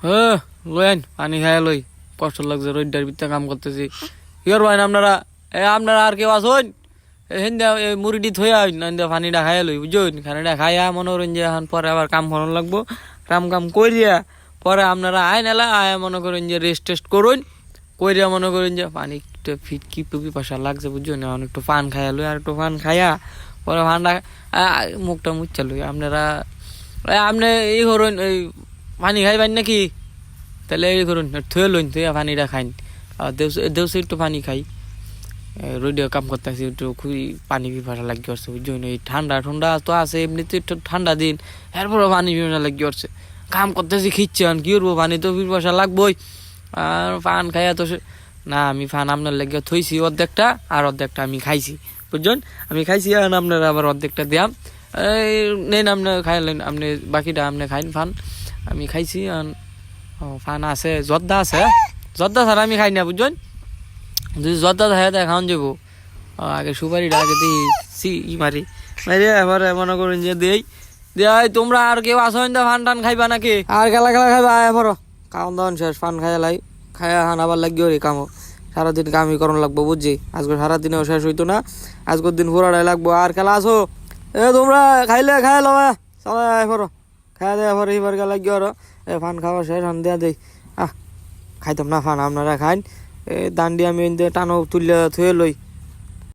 হ্যাঁ লইন পানি খাই লই, কষ্ট লাগছে রোডটার ভিতরে কাম করতেছি। ইয়র ভাই আপনারা আপনারা আর কেউ আসুন হিন্দা মুড়িটি থইয়া হিন্দা পানিটা খাইয়া লই বুঝুন, খানিটা খাইয়া মনে করেন যে এখন পরে আবার কাম করানো লাগবো। কাম করিয়া পরে আপনারা আয় নালা আয় মনে করেন যে রেস্ট টেস্ট করুন, কইরা মনে করেন যে পানি ফিট কি পিপাসা লাগছে বুঝুন, এখন একটু পান খাইয়া লই, আর একটু পান খাইয়া পরে পানটা মুখটা মুচ্ছা লই। আপনারা আপনি এই করুন এই পানি খাইবেন নাকি, তাহলে এই করুন থুয়ে লইন, থুয়া পানিটা খাইন। দেউছে একটু পানি খাই, রোডে কাম করতেছি একটু খুবই পানি পিপাসা লাগি আসছে বুঝুন। এই ঠান্ডা ঠান্ডা তো আছে, এমনিতে একটু ঠান্ডা দিন এরপরে পানি পিপাসা লাগি আসছে। কাম করতেছি খিচ্ছেন কি করবো, পানি তো পিপাসা লাগবোই। আর পান খাইয়া তো না, আমি পান আপনার লেগে থইছি অর্ধেকটা, আর অর্ধেকটা আমি খাইছি বুঝছেন। আমি খাইছি আর আপনারা আবার অর্ধেকটা দিয়াম, এই নেন আপনি খাইলেন, আপনি বাকিটা আপনি খাইন ফান। আমি খাইছি ফান আছে, জর্দা আছে, জর্দা ছাড়া আমি খাই না বুঝছেন। যদি জর্দা থাকে তাই খাওয়ান যাবো, আগে সুপারিটা আগে দিই মারি মারি এবারে মনে করেন যে দিই দেয়। তোমরা আর কেউ আসো না ফান টান খাইবা নাকি, আর খেলা খাইবা এবারও খাওয়ান দাওয়ান শেষ, ফান খাইয়া লাই খাইয়া হান আবার লাগিও রে কামো। সারাদিন কামই করণ লাগবো বুঝছি, আজকে সারাদিনেও শেষ হইতো না, আজকের দিন পুরাটাই লাগবো। আর খেলা আসো তোমরা খাইলে খাই লো সবাই এবারও খাইয়া দেয় এবার এইবার গেলা গিয়ে আরো ফান খাওয়া শেষ হান দেয়া দেই। খাইতাম না ফান, আপনারা খাইন। দান্ডি আমি টানো তুললে থুয়ে লই।